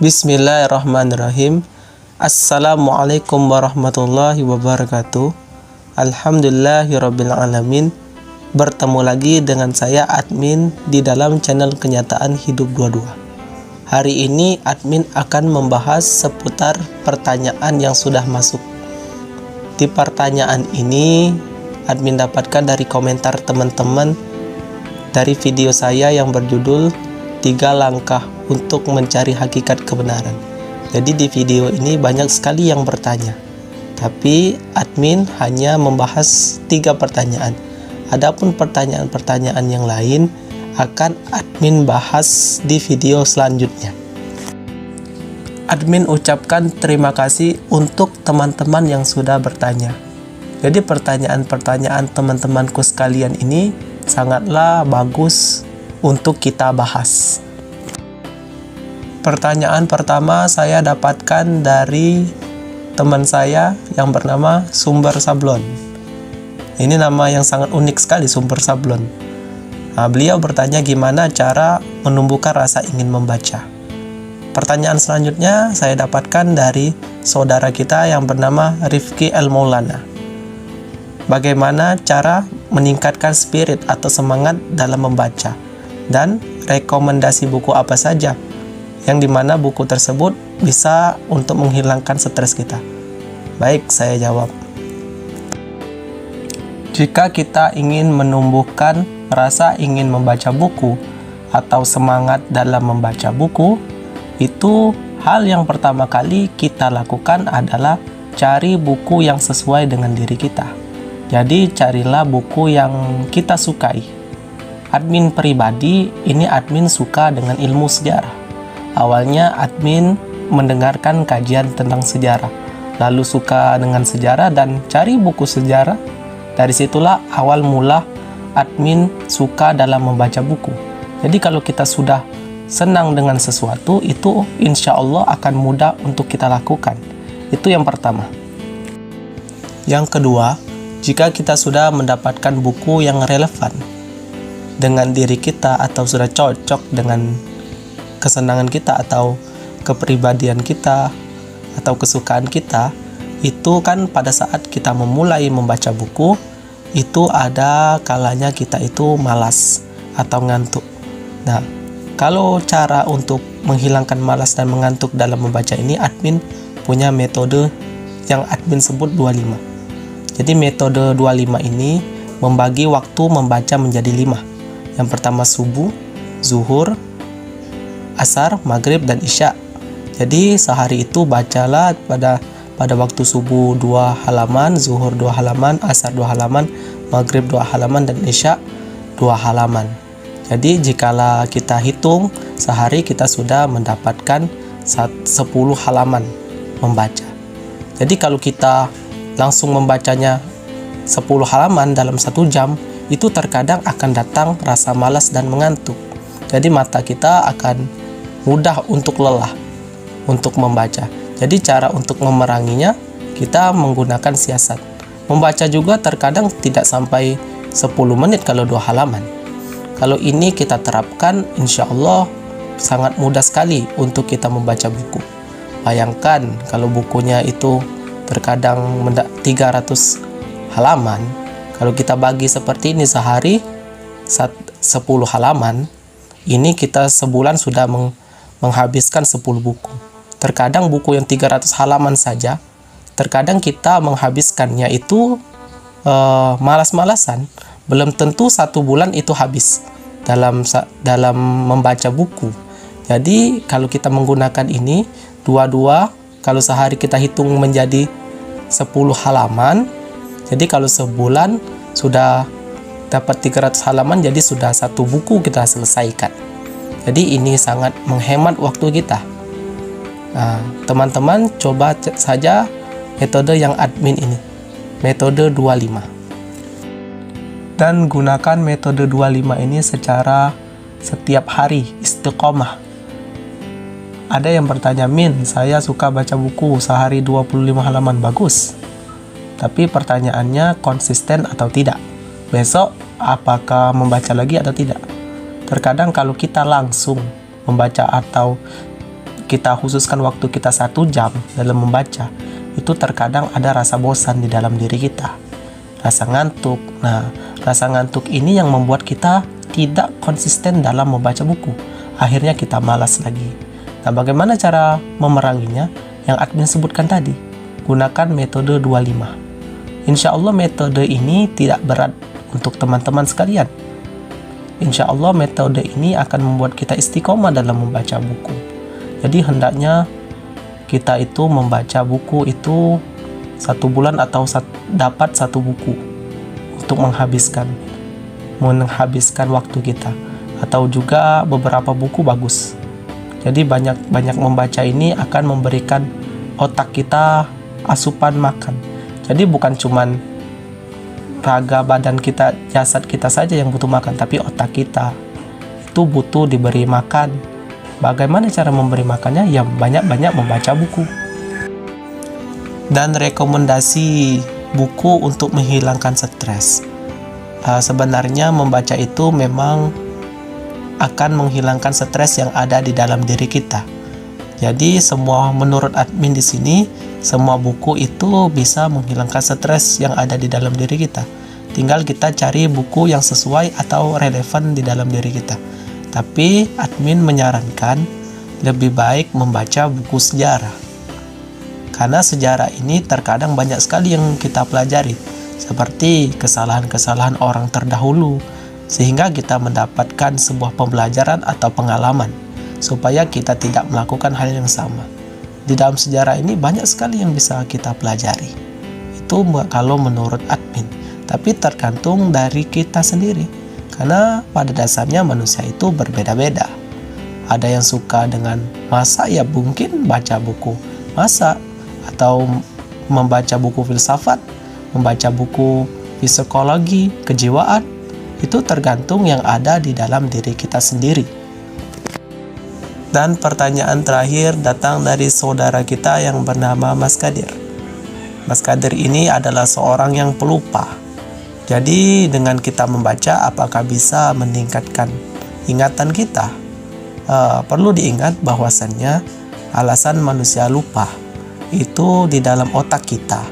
Bismillahirrahmanirrahim. Assalamualaikum warahmatullahi wabarakatuh. Alhamdulillahirrabbilalamin. Bertemu lagi dengan saya admin di dalam channel Kenyataan Hidup 22. Hari ini admin akan membahas seputar pertanyaan yang sudah masuk. Di pertanyaan ini admin dapatkan dari komentar teman-teman dari video saya yang berjudul 3 langkah untuk mencari hakikat kebenaran. Jadi di video ini banyak sekali yang bertanya, tapi admin hanya membahas 3 pertanyaan. Adapun pertanyaan-pertanyaan yang lain akan admin bahas di video selanjutnya. Admin ucapkan terima kasih untuk teman-teman yang sudah bertanya. Jadi pertanyaan-pertanyaan teman-temanku sekalian ini sangatlah bagus untuk kita bahas. Pertanyaan pertama saya dapatkan dari teman saya yang bernama Sumber Sablon. Ini nama yang sangat unik sekali, Sumber Sablon. Beliau bertanya gimana cara menumbuhkan rasa ingin membaca. Pertanyaan selanjutnya saya dapatkan dari saudara kita yang bernama Rifki El Maulana. Bagaimana cara meningkatkan spirit atau semangat dalam membaca, dan rekomendasi buku apa saja yang dimana buku tersebut bisa untuk menghilangkan stres kita. Baik, saya jawab. Jika kita ingin menumbuhkan rasa ingin membaca buku atau semangat dalam membaca buku, itu hal yang pertama kali kita lakukan adalah cari buku yang sesuai dengan diri kita. Jadi carilah buku yang kita sukai. Admin pribadi, ini admin suka dengan ilmu sejarah. Awalnya admin mendengarkan kajian tentang sejarah, lalu suka dengan sejarah dan cari buku sejarah. Dari situlah awal mula admin suka dalam membaca buku. Jadi kalau kita sudah senang dengan sesuatu, itu insya Allah akan mudah untuk kita lakukan. Itu yang pertama. Yang kedua, jika kita sudah mendapatkan buku yang relevan dengan diri kita atau sudah cocok dengan kesenangan kita atau kepribadian kita atau kesukaan kita, itu kan pada saat kita memulai membaca buku, itu ada kalanya kita itu malas atau ngantuk. Nah, kalau cara untuk menghilangkan malas dan mengantuk dalam membaca ini, admin punya metode yang admin sebut 25. Jadi metode 25 ini membagi waktu membaca menjadi 5. Yang pertama subuh, zuhur, asar, maghrib, dan isya. Jadi sehari itu bacalah pada waktu subuh 2 halaman, zuhur 2 halaman, asar 2 halaman, maghrib 2 halaman, dan isya 2 halaman. Jadi jikalau kita hitung, sehari kita sudah mendapatkan 10 halaman membaca. Jadi kalau kita langsung membacanya 10 halaman dalam 1 jam, itu terkadang akan datang rasa malas dan mengantuk. Jadi mata kita akan mudah untuk lelah untuk membaca. Jadi cara untuk memeranginya, kita menggunakan siasat. Membaca juga terkadang tidak sampai 10 menit kalau 2 halaman. Kalau ini kita terapkan, insya Allah sangat mudah sekali untuk kita membaca buku. Bayangkan kalau bukunya itu terkadang 300 halaman, kalau kita bagi seperti ini sehari 10 halaman, ini kita sebulan sudah menghabiskan 10 buku. Terkadang buku yang 300 halaman saja, terkadang kita menghabiskannya itu malas-malasan. Belum tentu 1 bulan itu habis dalam membaca buku. Jadi kalau kita menggunakan ini dua-dua, kalau sehari kita hitung menjadi 10 halaman, jadi kalau sebulan sudah dapat 300 halaman, jadi sudah 1 buku kita selesaikan. Jadi ini sangat menghemat waktu kita. Nah, teman-teman coba saja metode yang admin ini, metode 25. Dan gunakan metode 25 ini secara setiap hari, istiqomah. Ada yang bertanya, Min, saya suka baca buku sehari 25 halaman, bagus. Tapi pertanyaannya konsisten atau tidak? Besok apakah membaca lagi atau tidak? Terkadang kalau kita langsung membaca atau kita khususkan waktu kita 1 jam dalam membaca, itu terkadang ada rasa bosan di dalam diri kita, rasa ngantuk. Nah, rasa ngantuk ini yang membuat kita tidak konsisten dalam membaca buku. Akhirnya kita malas lagi. Nah, bagaimana cara memeranginya? Yang admin sebutkan tadi, gunakan metode 25. Insya Allah metode ini tidak berat untuk teman-teman sekalian. Insya Allah metode ini akan membuat kita istiqomah dalam membaca buku. Jadi hendaknya kita itu membaca buku itu 1 bulan atau dapat 1 buku untuk menghabiskan waktu kita. Atau juga beberapa buku bagus. Jadi banyak membaca ini akan memberikan otak kita asupan makan. Jadi bukan cuman raga badan kita, jasad kita saja yang butuh makan, tapi otak kita itu butuh diberi makan. Bagaimana cara memberi makannya? Ya banyak-banyak membaca buku. Dan rekomendasi buku untuk menghilangkan stres. Sebenarnya membaca itu memang akan menghilangkan stres yang ada di dalam diri kita. Jadi menurut admin di sini, semua buku itu bisa menghilangkan stres yang ada di dalam diri kita. Tinggal kita cari buku yang sesuai atau relevan di dalam diri kita. Tapi admin menyarankan lebih baik membaca buku sejarah. Karena sejarah ini terkadang banyak sekali yang kita pelajari, seperti kesalahan-kesalahan orang terdahulu, sehingga kita mendapatkan sebuah pembelajaran atau pengalaman supaya kita tidak melakukan hal yang sama. Di dalam sejarah ini banyak sekali yang bisa kita pelajari. Itu kalau menurut admin. Tapi tergantung dari kita sendiri. Karena pada dasarnya manusia itu berbeda-beda. Ada yang suka dengan masak, ya mungkin baca buku masak, atau membaca buku filsafat, membaca buku psikologi, kejiwaan. Itu tergantung yang ada di dalam diri kita sendiri. Dan pertanyaan terakhir datang dari saudara kita yang bernama Mas Kadir. Mas Kadir ini adalah seorang yang pelupa. Jadi dengan kita membaca, apakah bisa meningkatkan ingatan kita? Perlu diingat bahwasannya alasan manusia lupa itu di dalam otak kita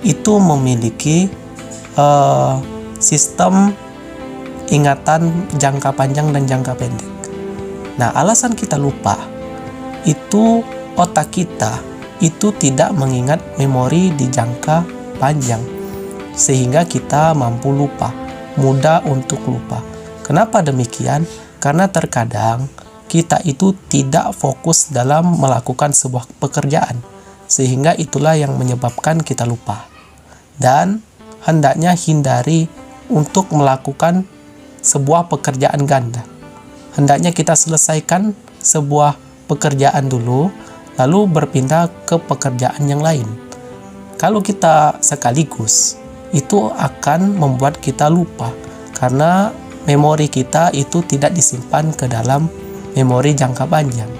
itu memiliki sistem ingatan jangka panjang dan jangka pendek. Nah, alasan kita lupa itu otak kita itu tidak mengingat memori di jangka panjang, sehingga kita mampu lupa, mudah untuk lupa. Kenapa demikian? Karena terkadang kita itu tidak fokus dalam melakukan sebuah pekerjaan, sehingga itulah yang menyebabkan kita lupa. Dan hendaknya hindari untuk melakukan sebuah pekerjaan ganda. Hendaknya kita selesaikan sebuah pekerjaan dulu, lalu berpindah ke pekerjaan yang lain. Kalau kita sekaligus, itu akan membuat kita lupa, karena memori kita itu tidak disimpan ke dalam memori jangka panjang.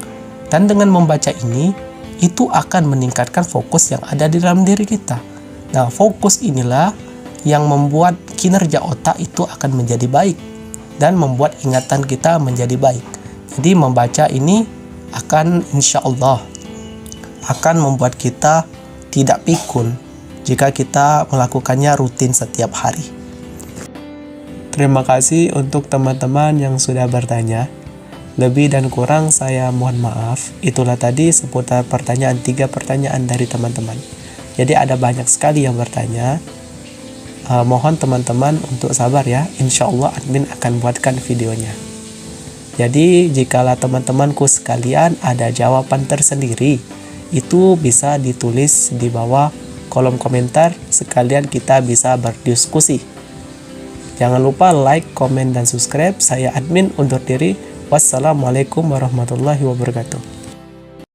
Dan dengan membaca ini, itu akan meningkatkan fokus yang ada di dalam diri kita. Nah, fokus inilah yang membuat kinerja otak itu akan menjadi baik dan membuat ingatan kita menjadi baik. Jadi membaca ini akan insya Allah akan membuat kita tidak pikun jika kita melakukannya rutin setiap hari. Terima kasih untuk teman-teman yang sudah bertanya. Lebih dan kurang saya mohon maaf. Itulah tadi seputar 3 pertanyaan dari teman-teman. Jadi ada banyak sekali yang bertanya. Mohon teman-teman untuk sabar ya. Insya Allah admin akan buatkan videonya. Jadi jikalau teman-temanku sekalian ada jawaban tersendiri, itu bisa ditulis di bawah kolom komentar, sekalian kita bisa berdiskusi. Jangan lupa like, komen, dan subscribe. Saya admin undur diri. Wassalamualaikum warahmatullahi wabarakatuh.